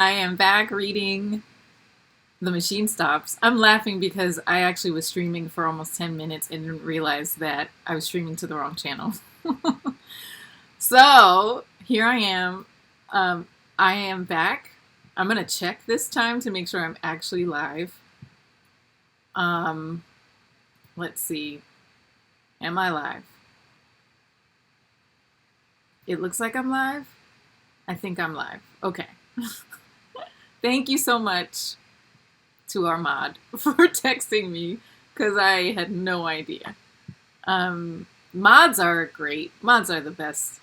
I am back reading The Machine Stops. I'm laughing because I actually was streaming for almost 10 minutes and didn't realize that I was streaming to the wrong channel. So here I am. Um, I am back. I'm going to check this time to make sure I'm actually live. Um, let's see. Am I live? It looks like I'm live. I think I'm live. Okay. Thank you so much to our mod for texting me because I had no idea. Mods are great. Mods are the best.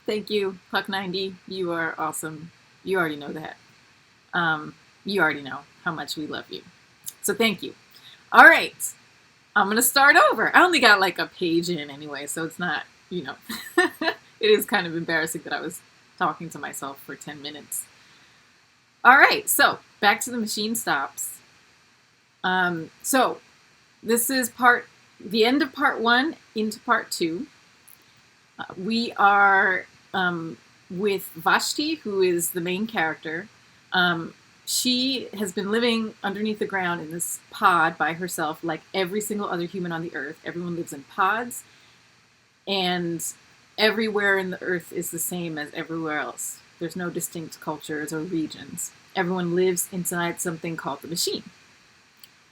Thank you, Puck90. You are awesome. You already know that. You already know how much we love you. So thank you. All right. I'm going to start over. I only got like a page in anyway, so it's not, it is kind of embarrassing that I was talking to myself for 10 minutes. All right, so back to The Machine Stops. So this is the end of part 1 into part 2. We are with Vashti, who is the main character. She has been living underneath the ground in this pod by herself, like every single other human on the earth. Everyone lives in pods, and everywhere in the earth is the same as everywhere else. There's no distinct cultures or regions. Everyone lives inside something called the machine.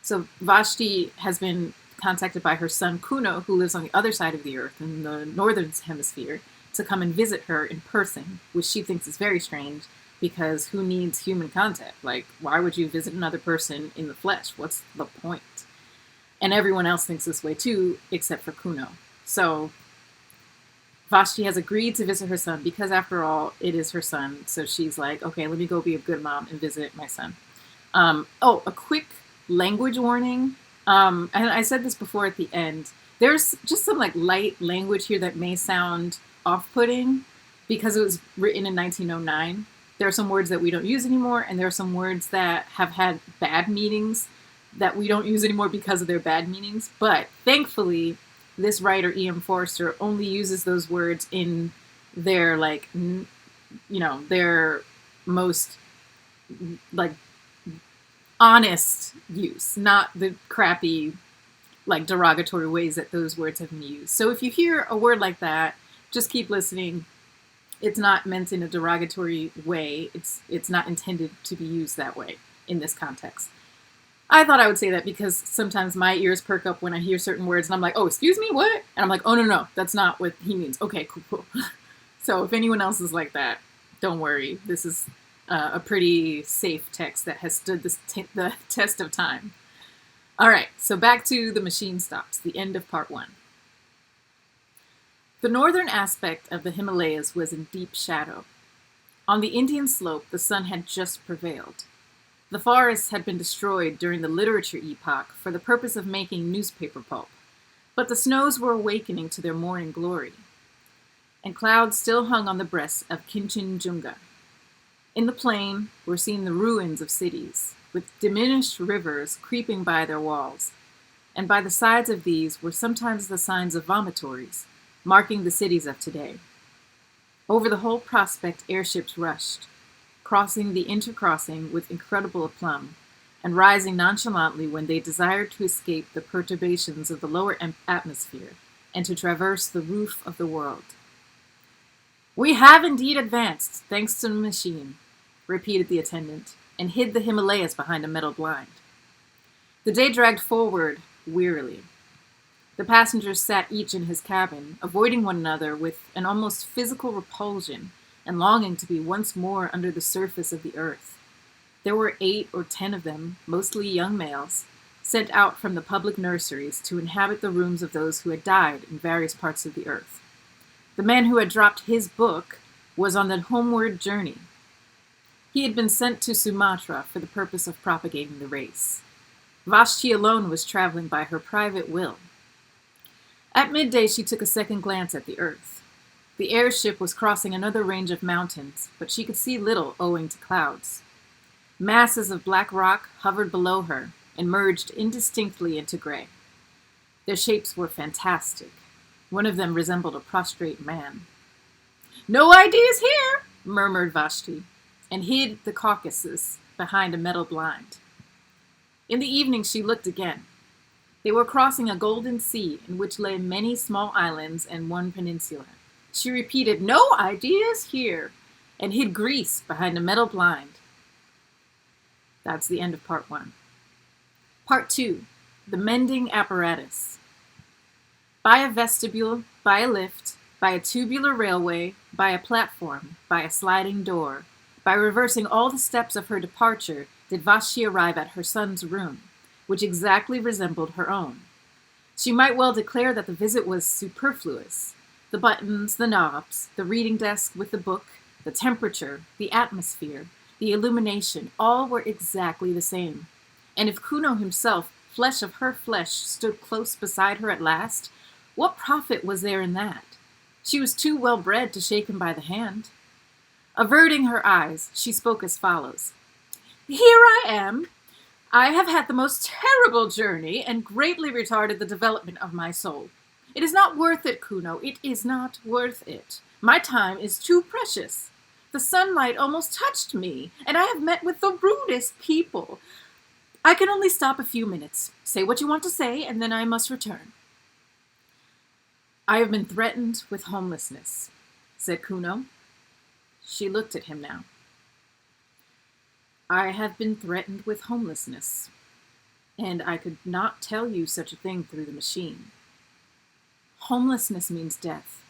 So Vashti has been contacted by her son Kuno, who lives on the other side of the earth in the northern hemisphere, to come and visit her in person, which she thinks is very strange because who needs human contact? Like, why would you visit another person in the flesh? What's the point? And everyone else thinks this way too, except for Kuno. So Vashti has agreed to visit her son because, after all, it is her son. So she's like, okay, let me go be a good mom and visit my son. A quick language warning. And I said this before at the end. There's just some like light language here that may sound off-putting because it was written in 1909. There are some words that we don't use anymore, and there are some words that have had bad meanings that we don't use anymore because of their bad meanings. But thankfully, this writer, E.M. Forster, only uses those words in their, their most, honest use, not the crappy, derogatory ways that those words have been used. So if you hear a word like that, just keep listening. It's not meant in a derogatory way. It's not intended to be used that way in this context. I thought I would say that because sometimes my ears perk up when I hear certain words and I'm like, oh, excuse me, what? And I'm like, oh, no, that's not what he means. Okay, cool. So if anyone else is like that, don't worry. This is a pretty safe text that has stood the test of time. All right, so back to The Machine Stops, the end of part 1. The northern aspect of the Himalayas was in deep shadow. On the Indian slope, the sun had just prevailed. The forests had been destroyed during the literature epoch for the purpose of making newspaper pulp, but the snows were awakening to their morning glory, and clouds still hung on the breasts of Kinchinjunga. In the plain were seen the ruins of cities, with diminished rivers creeping by their walls, and by the sides of these were sometimes the signs of vomitories, marking the cities of today. Over the whole prospect airships rushed, crossing the intercrossing with incredible aplomb, and rising nonchalantly when they desired to escape the perturbations of the lower atmosphere and to traverse the roof of the world. "We have indeed advanced, thanks to the machine," repeated the attendant, and hid the Himalayas behind a metal blind. The day dragged forward wearily. The passengers sat each in his cabin, avoiding one another with an almost physical repulsion and longing to be once more under the surface of the earth. There were 8 or 10 of them, mostly young males, sent out from the public nurseries to inhabit the rooms of those who had died in various parts of the earth. The man who had dropped his book was on the homeward journey. He had been sent to Sumatra for the purpose of propagating the race. Vashti alone was traveling by her private will. At midday, she took a second glance at the earth. The airship was crossing another range of mountains, but she could see little owing to clouds. Masses of black rock hovered below her and merged indistinctly into gray. Their shapes were fantastic. One of them resembled a prostrate man. "No ideas here," murmured Vashti. and hid the Caucasus behind a metal blind. In the evening she looked again. They were crossing a golden sea in which lay many small islands and one peninsula. She repeated, "No ideas here," and hid Greece behind a metal blind. That's the end of part 1. Part 2, the mending apparatus. By a vestibule, by a lift, by a tubular railway, by a platform, by a sliding door, by reversing all the steps of her departure, did Vashti arrive at her son's room, which exactly resembled her own. She might well declare that the visit was superfluous. The buttons, the knobs, the reading desk with the book, the temperature, the atmosphere, the illumination, all were exactly the same. And if Kuno himself, flesh of her flesh, stood close beside her at last, what profit was there in that? She was too well bred to shake him by the hand. Averting her eyes, she spoke as follows. "Here I am. I have had the most terrible journey and greatly retarded the development of my soul. It is not worth it, Kuno. It is not worth it. My time is too precious. The sunlight almost touched me, and I have met with the rudest people. I can only stop a few minutes. Say what you want to say, and then I must return." "I have been threatened with homelessness," said Kuno. She looked at him now. "I have been threatened with homelessness, and I could not tell you such a thing through the machine. Homelessness means death.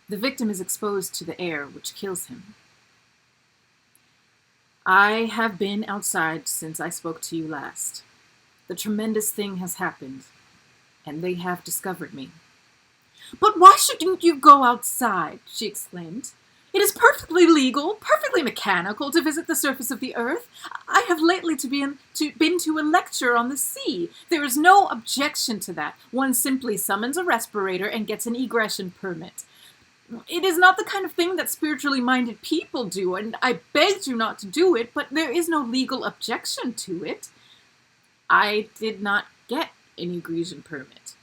The victim is exposed to the air, which kills him. I have been outside since I spoke to you last. The tremendous thing has happened, and they have discovered me." "But why shouldn't you go outside?" she exclaimed. "It is perfectly legal, perfectly mechanical to visit the surface of the earth. I have lately been to a lecture on the sea. There is no objection to that. One simply summons a respirator and gets an egression permit. It is not the kind of thing that spiritually minded people do, and I begged you not to do it, but there is no legal objection to it." "I did not get an egression permit."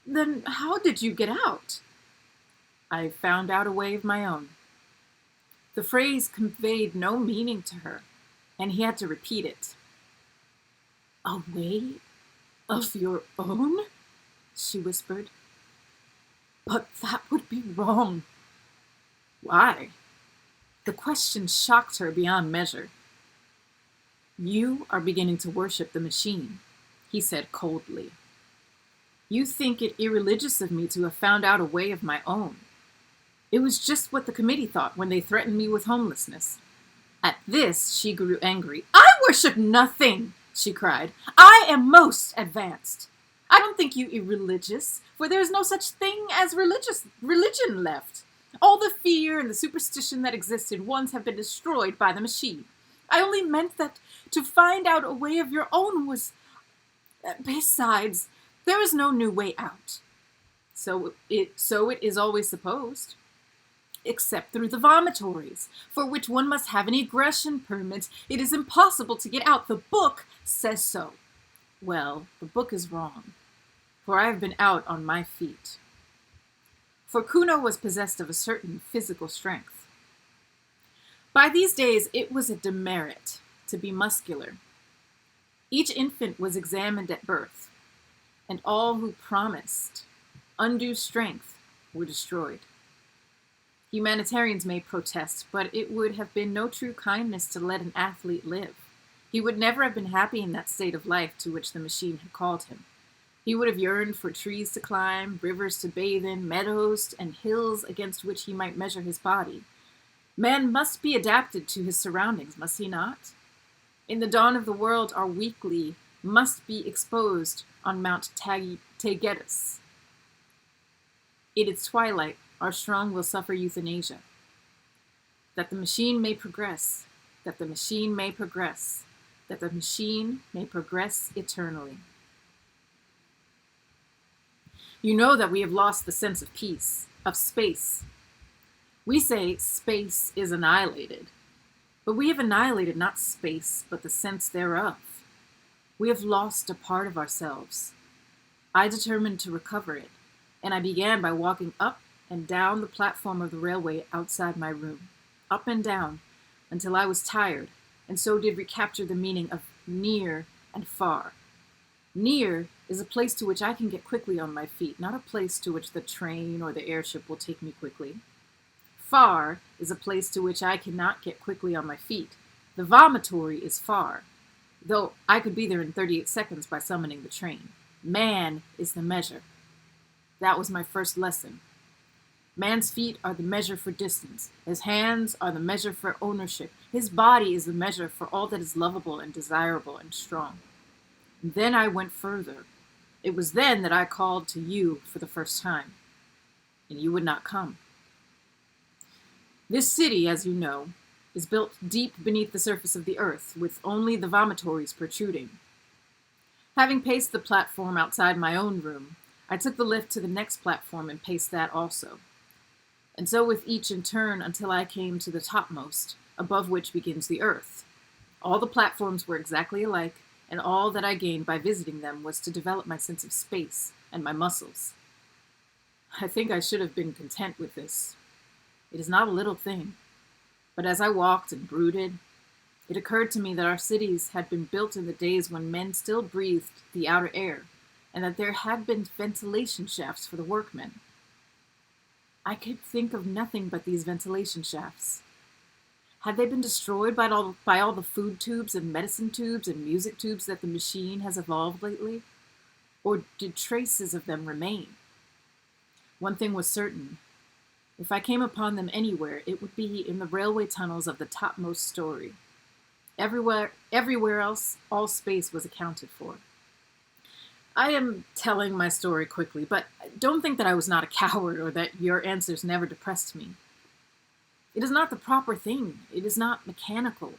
"Then how did you get out?" "I found out a way of my own." The phrase conveyed no meaning to her, and he had to repeat it. "A way of your own?" she whispered. "But that would be wrong." "Why?" The question shocked her beyond measure. "You are beginning to worship the machine," he said coldly. "You think it irreligious of me to have found out a way of my own. It was just what the committee thought when they threatened me with homelessness." At this, she grew angry. "I worship nothing," she cried. "I am most advanced. I don't think you irreligious, for there is no such thing as religion left. All the fear and the superstition that existed once have been destroyed by the machine. I only meant that to find out a way of your own was... Besides, there is no new way out. So it is always supposed. Except through the vomitories, for which one must have an egression permit. It is impossible to get out. The book says so." "Well, the book is wrong, for I have been out on my feet." For Kuno was possessed of a certain physical strength. By these days, it was a demerit to be muscular. Each infant was examined at birth, and all who promised undue strength were destroyed. Humanitarians may protest, but it would have been no true kindness to let an athlete live. He would never have been happy in that state of life to which the machine had called him. He would have yearned for trees to climb, rivers to bathe in, meadows and hills against which he might measure his body. Man must be adapted to his surroundings, must he not? In the dawn of the world, our weakly must be exposed on Mount Taygetus. In its twilight, our strong will suffer euthanasia. That the machine may progress, that the machine may progress, that the machine may progress eternally. You know that we have lost the sense of peace, of space. We say space is annihilated, but we have annihilated not space, but the sense thereof. We have lost a part of ourselves. I determined to recover it, and I began by walking up and down the platform of the railway outside my room, up and down, until I was tired, and so did recapture the meaning of near and far. Near is a place to which I can get quickly on my feet, not a place to which the train or the airship will take me quickly. Far is a place to which I cannot get quickly on my feet. The vomitory is far, though I could be there in 38 seconds by summoning the train. Man is the measure. That was my first lesson. Man's feet are the measure for distance. His hands are the measure for ownership. His body is the measure for all that is lovable and desirable and strong. And then I went further. It was then that I called to you for the first time, and you would not come. This city, as you know, is built deep beneath the surface of the earth, with only the vomitories protruding. Having paced the platform outside my own room, I took the lift to the next platform and paced that also. And so with each in turn until I came to the topmost, above which begins the earth. All the platforms were exactly alike, and all that I gained by visiting them was to develop my sense of space and my muscles. I think I should have been content with this. It is not a little thing. But as I walked and brooded, it occurred to me that our cities had been built in the days when men still breathed the outer air, and that there had been ventilation shafts for the workmen. I could think of nothing but these ventilation shafts. Had they been destroyed by all the food tubes and medicine tubes and music tubes that the machine has evolved lately? Or did traces of them remain? One thing was certain. If I came upon them anywhere, it would be in the railway tunnels of the topmost story. Everywhere else, all space was accounted for. I am telling my story quickly, but don't think that I was not a coward or that your answers never depressed me. It is not the proper thing. It is not mechanical.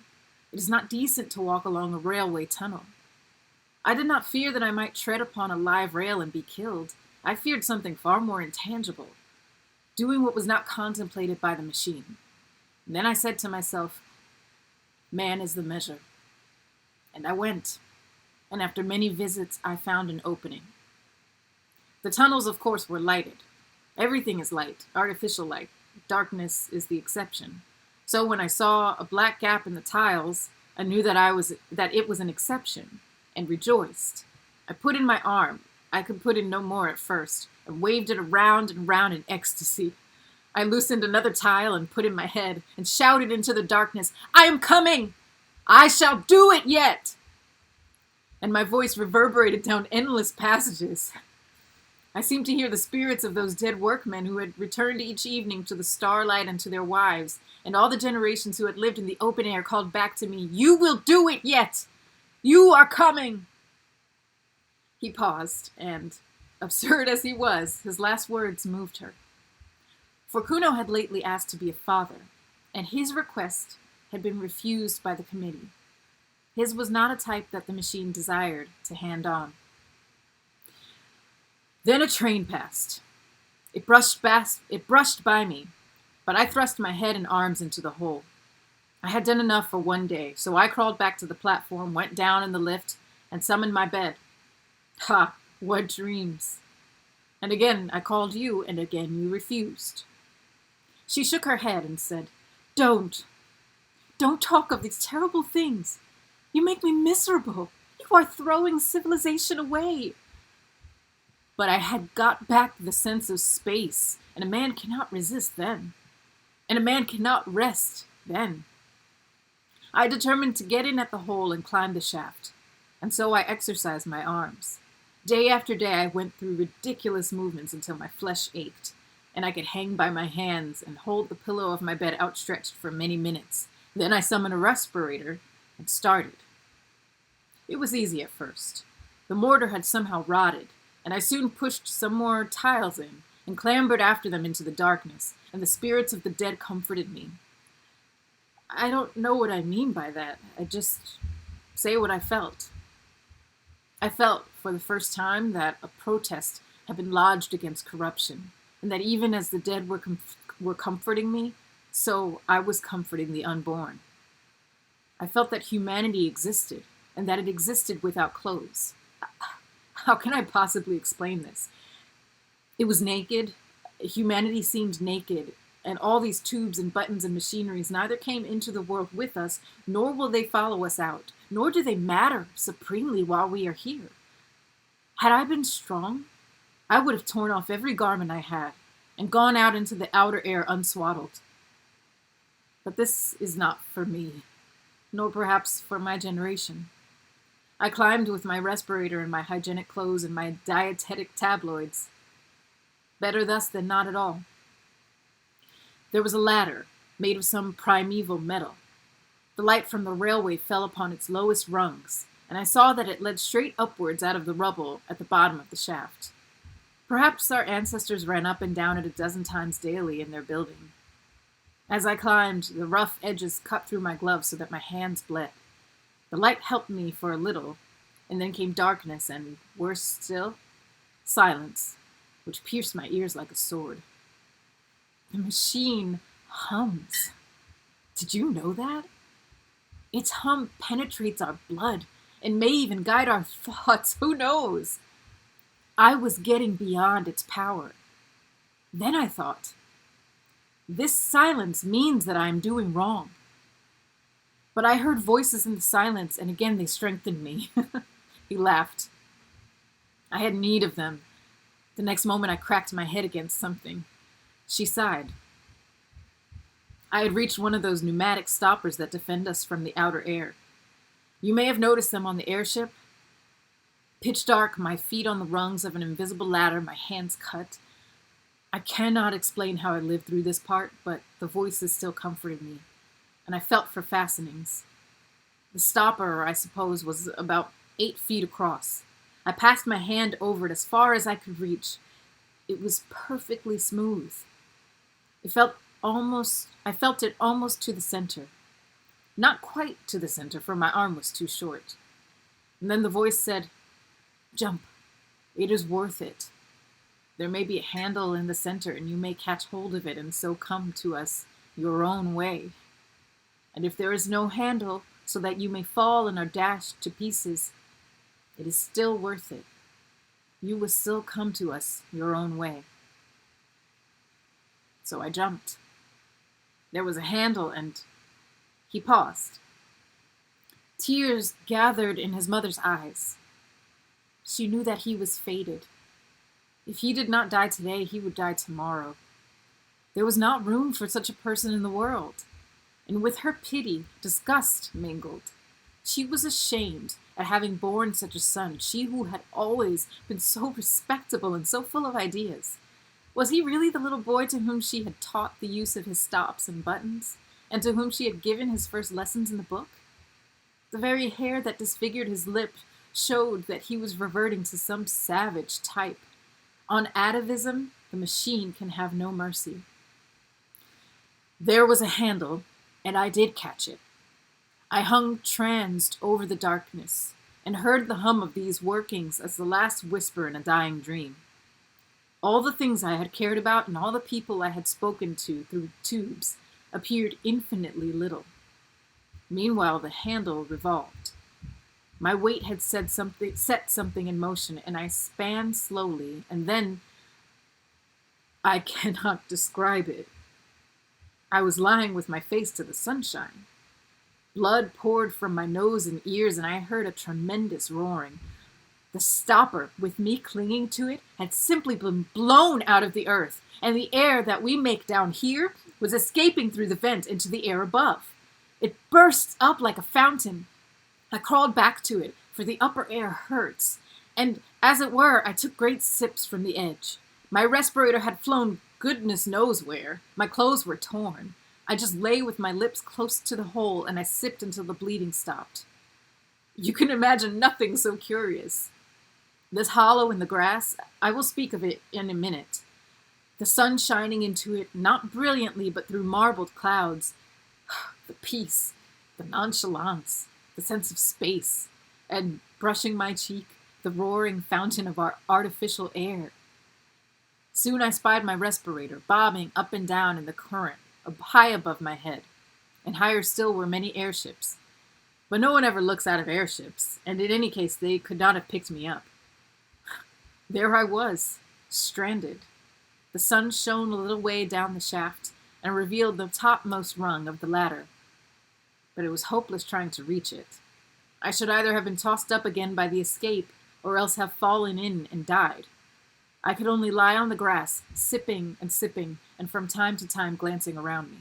It is not decent to walk along a railway tunnel. I did not fear that I might tread upon a live rail and be killed. I feared something far more intangible, doing what was not contemplated by the machine. And then I said to myself, man is the measure. And I went. And after many visits, I found an opening. The tunnels, of course, were lighted. Everything is light, artificial light. Darkness is the exception. So when I saw a black gap in the tiles, I knew that it was an exception, and rejoiced. I put in my arm. I could put in no more at first, and waved it around and round in ecstasy. I loosened another tile and put in my head, and shouted into the darkness, I am coming! I shall do it yet! And my voice reverberated down endless passages. I seemed to hear the spirits of those dead workmen who had returned each evening to the starlight and to their wives, and all the generations who had lived in the open air called back to me, you will do it yet! You are coming! He paused, and, absurd as he was, his last words moved her. For Kuno had lately asked to be a father, and his request had been refused by the committee. His was not a type that the machine desired to hand on. Then a train passed. It brushed by me, but I thrust my head and arms into the hole. I had done enough for one day, so I crawled back to the platform, went down in the lift, and summoned my bed. Ha! What dreams! And again I called you, and again you refused. She shook her head and said, Don't talk of these terrible things. You make me miserable. You are throwing civilization away. But I had got back the sense of space, and a man cannot resist then. And a man cannot rest then. I determined to get in at the hole and climb the shaft, and so I exercised my arms. Day after day I went through ridiculous movements until my flesh ached, and I could hang by my hands and hold the pillow of my bed outstretched for many minutes. Then I summoned a respirator and started. It was easy at first. The mortar had somehow rotted, and I soon pushed some more tiles in and clambered after them into the darkness, and the spirits of the dead comforted me. I don't know what I mean by that. I just say what I felt. I felt, for the first time, that a protest had been lodged against corruption, and that even as the dead were comforting me, so I was comforting the unborn. I felt that humanity existed, and that it existed without clothes. How can I possibly explain this? It was naked. Humanity seemed naked, And all these tubes and buttons and machineries neither came into the world with us, nor will they follow us out, nor do they matter supremely while we are here. Had I been strong, I would have torn off every garment I had and gone out into the outer air unswaddled. But this is not for me, nor perhaps for my generation. I climbed with my respirator and my hygienic clothes and my dietetic tabloids. Better thus than not at all. There was a ladder, made of some primeval metal. The light from the railway fell upon its lowest rungs, and I saw that it led straight upwards out of the rubble at the bottom of the shaft. Perhaps our ancestors ran up and down it a dozen times daily in their building. As I climbed, the rough edges cut through my gloves so that my hands bled. The light helped me for a little, and then came darkness and, worse still, silence, which pierced my ears like a sword. The machine hums. Did you know that? Its hum penetrates our blood and may even guide our thoughts. Who knows? I was getting beyond its power. Then I thought, this silence means that I am doing wrong. But I heard voices in the silence, and again they strengthened me. He laughed. I had need of them. The next moment I cracked my head against something. She sighed. I had reached one of those pneumatic stoppers that defend us from the outer air. You may have noticed them on the airship. Pitch dark, my feet on the rungs of an invisible ladder, my hands cut. I cannot explain how I lived through this part, but the voices still comforted me, and I felt for fastenings. The stopper, I suppose, was about 8 feet across. I passed my hand over it as far as I could reach. It was perfectly smooth. I felt it almost to the center. Not quite to the center, for my arm was too short. And then the voice said, "Jump. It is worth it. There may be a handle in the center, and you may catch hold of it and so come to us your own way. And if there is no handle, so that you may fall and are dashed to pieces, it is still worth it. You will still come to us your own way." So I jumped. There was a handle, and he paused. Tears gathered in his mother's eyes. She knew that he was fated. If he did not die today, he would die tomorrow. There was not room for such a person in the world. And with her pity, disgust mingled. She was ashamed at having borne such a son, she who had always been so respectable and so full of ideas. Was he really the little boy to whom she had taught the use of his stops and buttons, and to whom she had given his first lessons in the book? The very hair that disfigured his lip showed that he was reverting to some savage type. On atavism, the machine can have no mercy. There was a handle, and I did catch it. I hung transed over the darkness, and heard the hum of these workings as the last whisper in a dying dream. All the things I had cared about and all the people I had spoken to through tubes appeared infinitely little. Meanwhile, the handle revolved. My weight had set something in motion, and I span slowly, and then I cannot describe it. I was lying with my face to the sunshine. Blood poured from my nose and ears, and I heard a tremendous roaring. The stopper, with me clinging to it, had simply been blown out of the earth, and the air that we make down here was escaping through the vent into the air above. It burst up like a fountain. I crawled back to it, for the upper air hurts, and, as it were, I took great sips from the edge. My respirator had flown goodness knows where. My clothes were torn. I just lay with my lips close to the hole, and I sipped until the bleeding stopped. You can imagine nothing so curious. This hollow in the grass, I will speak of it in a minute. The sun shining into it, not brilliantly, but through marbled clouds. The peace, the nonchalance, the sense of space, and, brushing my cheek, the roaring fountain of our artificial air. Soon I spied my respirator, bobbing up and down in the current, high above my head, and higher still were many airships. But no one ever looks out of airships, and in any case they could not have picked me up. There I was, stranded. The sun shone a little way down the shaft, and revealed the topmost rung of the ladder. But it was hopeless trying to reach it. I should either have been tossed up again by the escape, or else have fallen in and died. I could only lie on the grass, sipping, and from time to time glancing around me.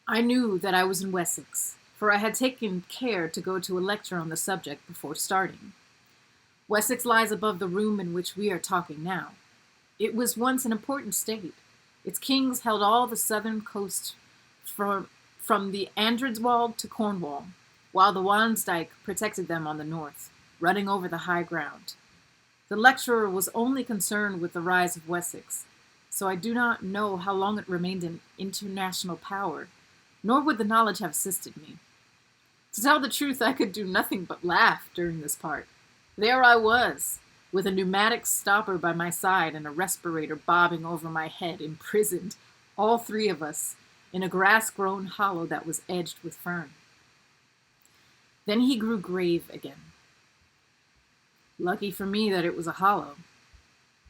I knew that I was in Wessex, for I had taken care to go to a lecture on the subject before starting. Wessex lies above the room in which we are talking now. It was once an important state. Its kings held all the southern coast from the Andredswald to Cornwall, while the Wansdyke protected them on the north, running over the high ground. The lecturer was only concerned with the rise of Wessex, so I do not know how long it remained in international power, nor would the knowledge have assisted me. To tell the truth, I could do nothing but laugh during this part. There I was, with a pneumatic stopper by my side and a respirator bobbing over my head, imprisoned, all three of us, in a grass-grown hollow that was edged with fern. Then he grew grave again. Lucky for me that it was a hollow,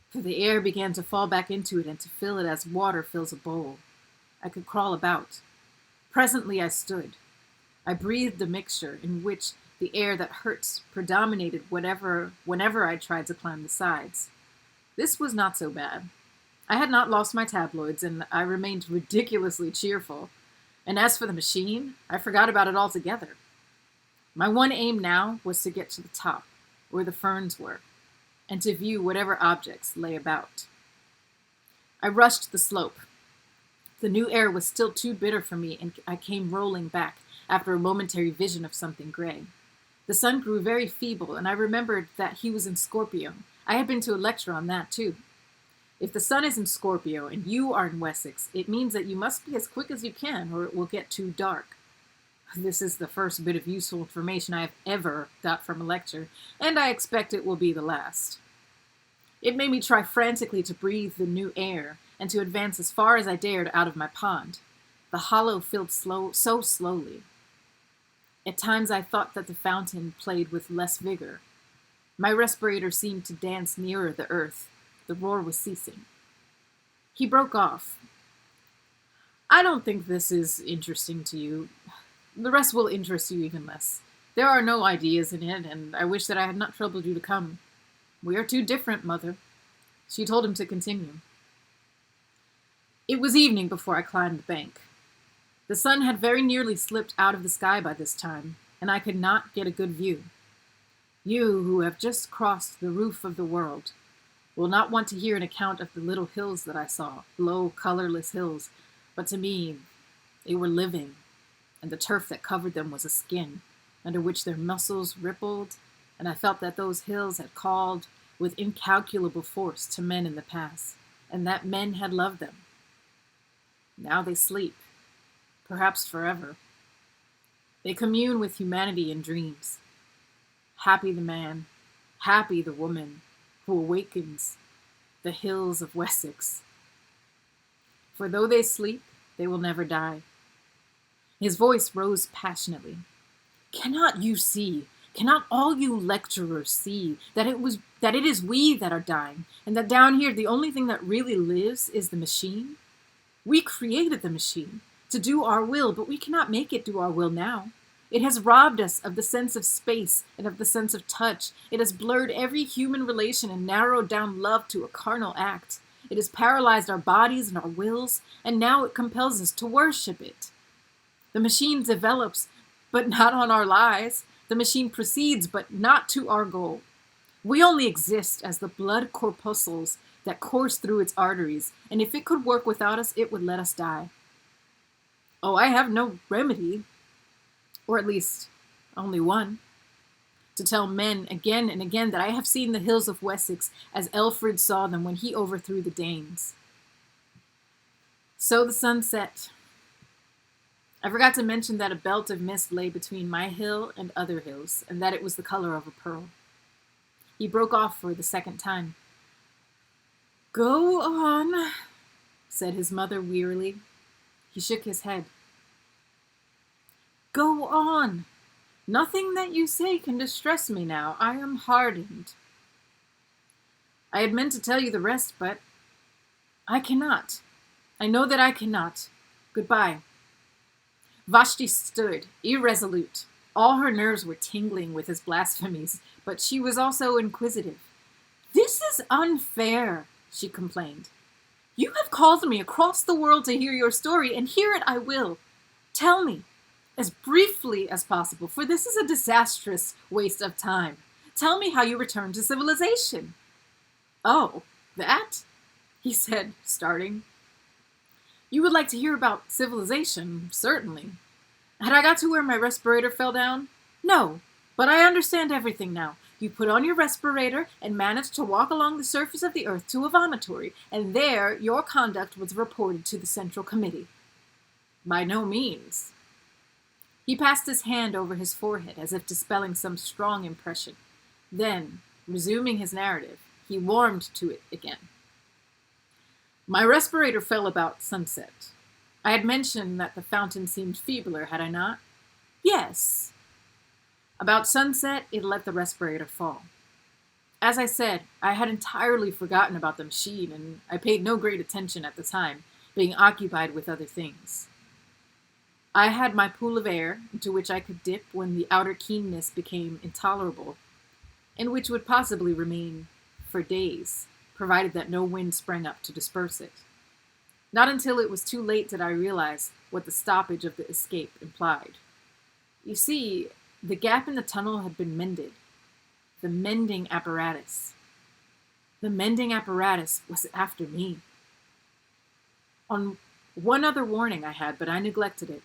for the air began to fall back into it and to fill it as water fills a bowl. I could crawl about. Presently I stood. I breathed a mixture in which the air that hurts predominated whenever I tried to climb the sides. This was not so bad. I had not lost my tabloids, and I remained ridiculously cheerful. And as for the machine, I forgot about it altogether. My one aim now was to get to the top, where the ferns were, and to view whatever objects lay about. I rushed the slope. The new air was still too bitter for me, and I came rolling back after a momentary vision of something gray. The sun grew very feeble, and I remembered that he was in Scorpio. I had been to a lecture on that, too. If the sun is in Scorpio and you are in Wessex, it means that you must be as quick as you can, or it will get too dark. This is the first bit of useful information I have ever got from a lecture, and I expect it will be the last. It made me try frantically to breathe the new air, and to advance as far as I dared out of my pond. The hollow filled so slowly. At times I thought that the fountain played with less vigor. My respirator seemed to dance nearer the earth. The roar was ceasing. He broke off. I don't think this is interesting to you. The rest will interest you even less. There are no ideas in it, and I wish that I had not troubled you to come. We are too different, Mother. She told him to continue. It was evening before I climbed the bank. The sun had very nearly slipped out of the sky by this time, and I could not get a good view. You, who have just crossed the roof of the world, will not want to hear an account of the little hills that I saw, low, colorless hills, but to me, they were living, and the turf that covered them was a skin, under which their muscles rippled, and I felt that those hills had called with incalculable force to men in the past, and that men had loved them. Now they sleep, perhaps forever. They commune with humanity in dreams. Happy the man, happy the woman, who awakens the hills of Wessex. For though they sleep, they will never die. His voice rose passionately. Cannot you see, cannot all you lecturers see, that it is we that are dying, and that down here the only thing that really lives is the machine? We created the machine to do our will, but we cannot make it do our will now. It has robbed us of the sense of space and of the sense of touch. It has blurred every human relation and narrowed down love to a carnal act. It has paralyzed our bodies and our wills, and now it compels us to worship it. The machine develops, but not on our lives. The machine proceeds, but not to our goal. We only exist as the blood corpuscles that course through its arteries, and if it could work without us, it would let us die. Oh, I have no remedy, or at least only one, to tell men again and again that I have seen the hills of Wessex as Elfrid saw them when he overthrew the Danes. So the sun set. I forgot to mention that a belt of mist lay between my hill and other hills, and that it was the color of a pearl. He broke off for the second time. Go on, said his mother wearily. He shook his head. Go on. Nothing that you say can distress me now. I am hardened. I had meant to tell you the rest, but I cannot. I know that I cannot. Goodbye. Vashti stood, irresolute. All her nerves were tingling with his blasphemies, but she was also inquisitive. This is unfair, she complained. You have called me across the world to hear your story, and hear it I will. Tell me, as briefly as possible, for this is a disastrous waste of time. Tell me how you returned to civilization. Oh, that? He said, starting. You would like to hear about civilization, certainly. Had I got to where my respirator fell down? No, but I understand everything now. You put on your respirator and managed to walk along the surface of the earth to a vomitory, and there your conduct was reported to the Central Committee. By no means. He passed his hand over his forehead as if dispelling some strong impression. Then, resuming his narrative, he warmed to it again. My respirator fell about sunset. I had mentioned that the fountain seemed feebler, had I not? Yes. About sunset, it let the respirator fall. As I said, I had entirely forgotten about the machine, and I paid no great attention at the time, being occupied with other things. I had my pool of air, into which I could dip when the outer keenness became intolerable, and which would possibly remain for days, provided that no wind sprang up to disperse it. Not until it was too late did I realize what the stoppage of the escape implied. You see, the gap in the tunnel had been mended. The mending apparatus. The mending apparatus was after me. On one other warning I had, but I neglected it.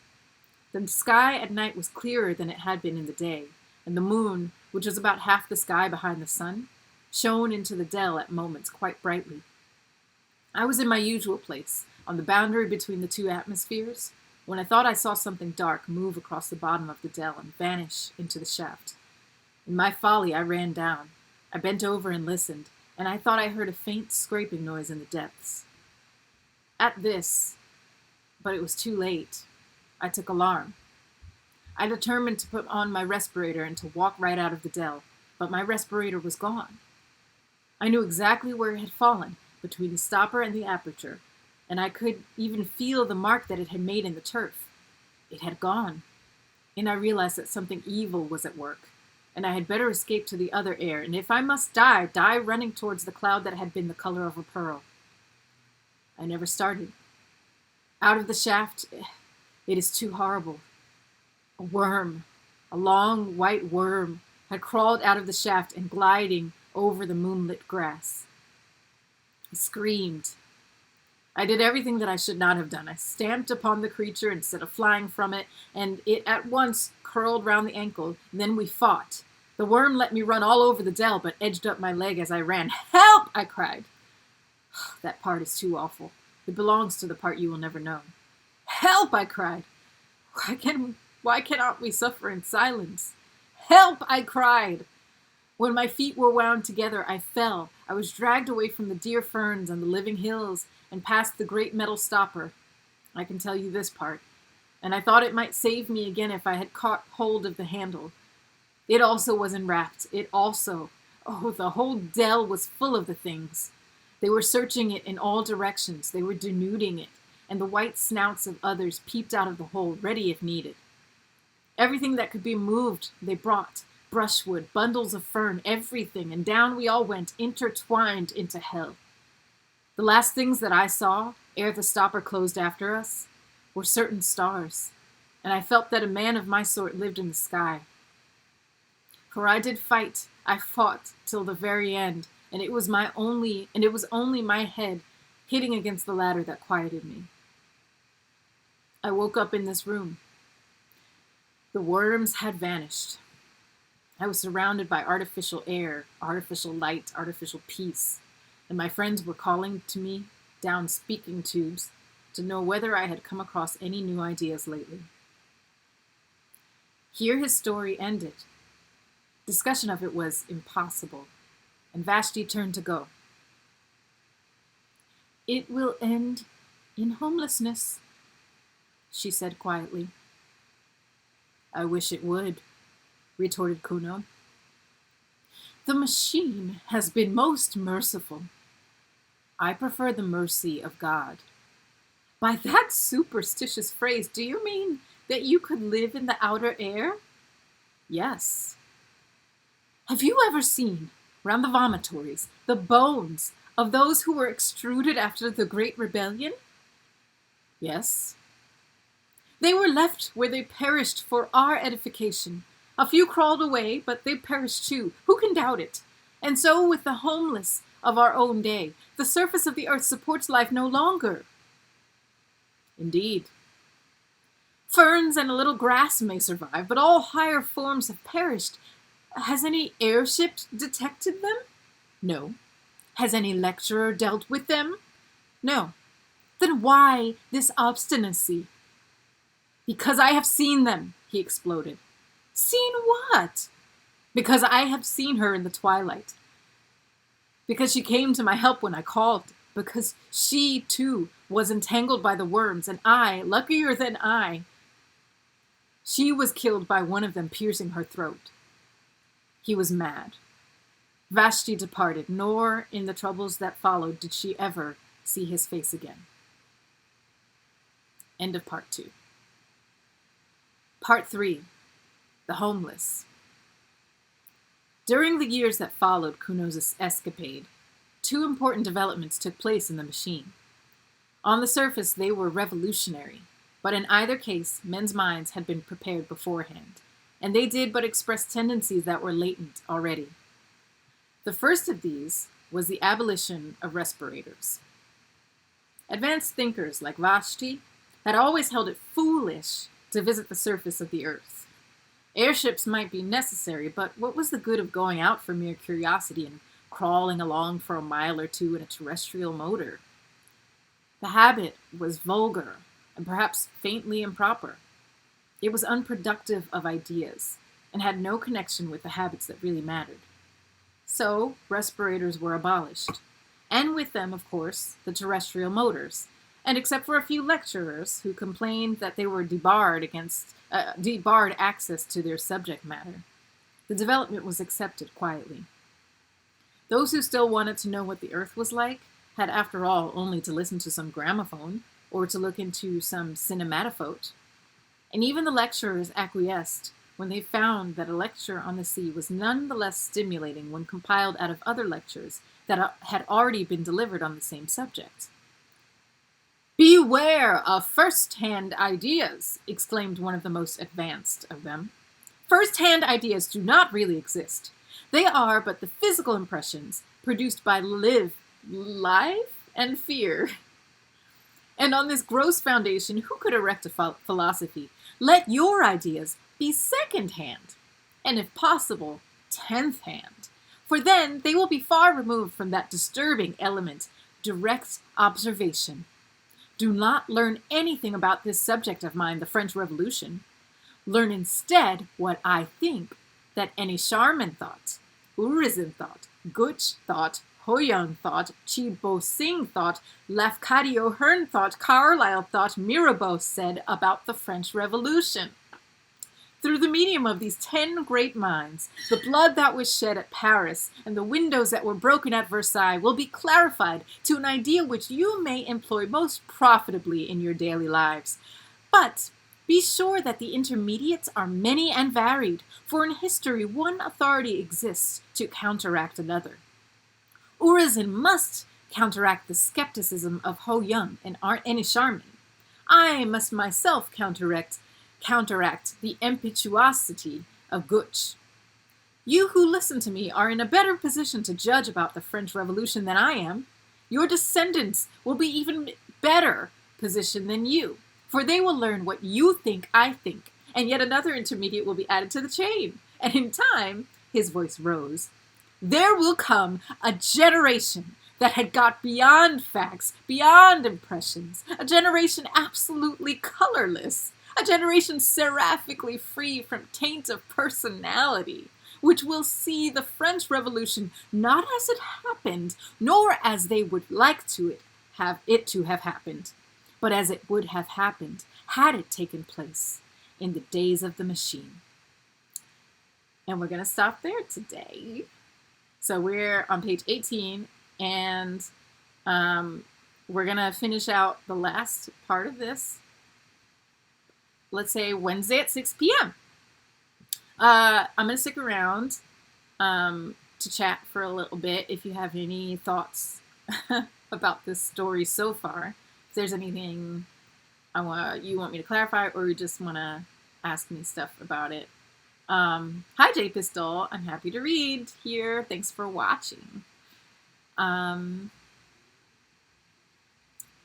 The sky at night was clearer than it had been in the day, and the moon, which was about half the sky behind the sun, shone into the dell at moments quite brightly. I was in my usual place, on the boundary between the two atmospheres, when I thought I saw something dark move across the bottom of the dell and vanish into the shaft. In my folly, I ran down. I bent over and listened, and I thought I heard a faint scraping noise in the depths. At this, but it was too late, I took alarm. I determined to put on my respirator and to walk right out of the dell, but my respirator was gone. I knew exactly where it had fallen, between the stopper and the aperture, and I could even feel the mark that it had made in the turf. It had gone, and I realized that something evil was at work, and I had better escape to the other air, and if I must die, die running towards the cloud that had been the color of a pearl. I never started. Out of the shaft, it is too horrible. A worm, a long white worm, had crawled out of the shaft and gliding over the moonlit grass. I screamed. I did everything that I should not have done. I stamped upon the creature instead of flying from it, and it at once curled round the ankle, and then we fought. The worm let me run all over the dell, but edged up my leg as I ran. Help! I cried. That part is too awful. It belongs to the part you will never know. Help! I cried. Why cannot we suffer in silence? Help! I cried. When my feet were wound together, I fell. I was dragged away from the dear ferns and the living hills and past the great metal stopper. I can tell you this part. And I thought it might save me again if I had caught hold of the handle. It also was enwrapped. The whole dell was full of the things. They were searching it in all directions. They were denuding it, and the white snouts of others peeped out of the hole, ready if needed. Everything that could be moved they brought. Brushwood, bundles of fern, everything, and down we all went, intertwined into hell. The last things that I saw, ere the stopper closed after us, were certain stars, and I felt that a man of my sort lived in the sky. For I did fight, I fought till the very end, and it was only my head hitting against the ladder that quieted me. I woke up in this room. The worms had vanished. I was surrounded by artificial air, artificial light, artificial peace, and my friends were calling to me down speaking tubes to know whether I had come across any new ideas lately. Here his story ended. Discussion of it was impossible, and Vashti turned to go. It will end in homelessness, she said quietly. I wish it would, retorted Kuno. The machine has been most merciful. I prefer the mercy of God. By that superstitious phrase, do you mean that you could live in the outer air? Yes. Have you ever seen, round the vomitories, the bones of those who were extruded after the Great Rebellion? Yes. They were left where they perished for our edification. A few crawled away, but they perished too. Who can doubt it? And so with the homeless of our own day, the surface of the earth supports life no longer. Indeed. Ferns and a little grass may survive, but all higher forms have perished. Has any airship detected them? No. Has any lecturer dealt with them? No. Then why this obstinacy? Because I have seen them, he exploded. Seen what? Because I have seen her in the twilight. Because she came to my help when I called. Because she, too, was entangled by the worms, and I, luckier than I, she was killed by one of them piercing her throat. He was mad. Vashti departed, nor in the troubles that followed did she ever see his face again. End of part 2. Part 3. The Homeless. During the years that followed Kuno's escapade, 2 important developments took place in the machine. On the surface, they were revolutionary, but in either case, men's minds had been prepared beforehand, and they did but express tendencies that were latent already. The first of these was the abolition of respirators. Advanced thinkers like Vashti had always held it foolish to visit the surface of the earth. Airships might be necessary, but what was the good of going out for mere curiosity and crawling along for a mile or two in a terrestrial motor? The habit was vulgar and perhaps faintly improper. It was unproductive of ideas and had no connection with the habits that really mattered. So, respirators were abolished, and with them, of course, the terrestrial motors, and except for a few lecturers who complained that they were debarred access to their subject matter, the development was accepted quietly. Those who still wanted to know what the earth was like had, after all, only to listen to some gramophone or to look into some cinematophote. And even the lecturers acquiesced when they found that a lecture on the sea was none the less stimulating when compiled out of other lectures that had already been delivered on the same subject. "Beware of first-hand ideas," exclaimed one of the most advanced of them. "First-hand ideas do not really exist. They are but the physical impressions produced by life and fear. And on this gross foundation, who could erect a philosophy? Let your ideas be second-hand, and if possible, 10th-hand. For then they will be far removed from that disturbing element, direct observation. Do not learn anything about this subject of mine, the French Revolution. Learn instead what I think, that any Charman thought, Urizen thought, Gooch thought, Hoyoung thought, Chi Bo Sing thought, Lafcadio Hearn thought, Carlyle thought, Mirabeau said about the French Revolution. Through the medium of these 10 great minds, the blood that was shed at Paris and the windows that were broken at Versailles will be clarified to an idea which you may employ most profitably in your daily lives. But be sure that the intermediates are many and varied, for in history one authority exists to counteract another. Urizen must counteract the skepticism of Hoyoung and Charman. I must myself counteract the impetuosity of Gooch. You who listen to me are in a better position to judge about the French Revolution than I am. Your descendants will be even better positioned than you, for they will learn what you think I think, and yet another intermediate will be added to the chain. And in time, his voice rose, there will come a generation that had got beyond facts, beyond impressions, a generation absolutely colorless, a generation seraphically free from taint of personality, which will see the French Revolution not as it happened, nor as they would like to have happened, but as it would have happened had it taken place in the days of the machine. And we're going to stop there today. So we're on page 18, and we're going to finish out the last part of this, let's say Wednesday at 6 p.m. I'm going to stick around to chat for a little bit if you have any thoughts about this story so far. If there's anything you want me to clarify, or you just want to ask me stuff about it. Hi, J Pistol. I'm happy to read here. Thanks for watching.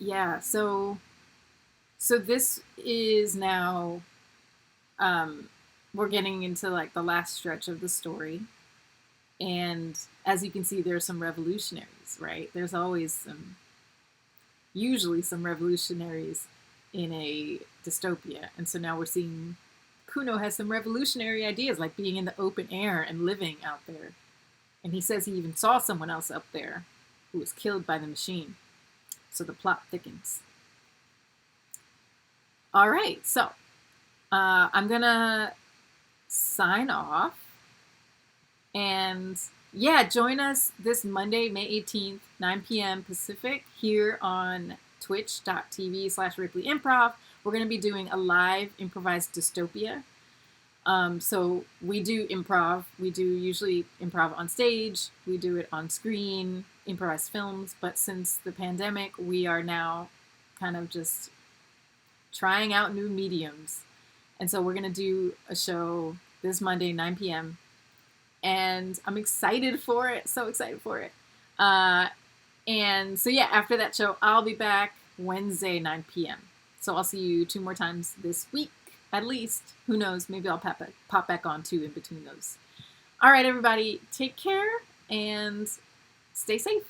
Yeah, so this is now, we're getting into like the last stretch of the story. And as you can see, there's some revolutionaries, right? There's always usually some revolutionaries in a dystopia. And so now we're seeing Kuno has some revolutionary ideas, like being in the open air and living out there. And he says he even saw someone else up there who was killed by the machine. So the plot thickens. All right, so I'm going to sign off. And yeah, join us this Monday, May 18th, 9 p.m. Pacific, here on twitch.tv/Ripley Improv. We're going to be doing a live improvised dystopia. So we do improv. We do usually improv on stage. We do it on screen, improvised films. But since the pandemic, we are now kind of just trying out new mediums. And so we're going to do a show this Monday, 9 p.m. And I'm excited for it. So excited for it. And so yeah, after that show, I'll be back Wednesday, 9 p.m. So I'll see you 2 more times this week, at least. Who knows? Maybe I'll pop back on too in between those. All right, everybody, take care and stay safe.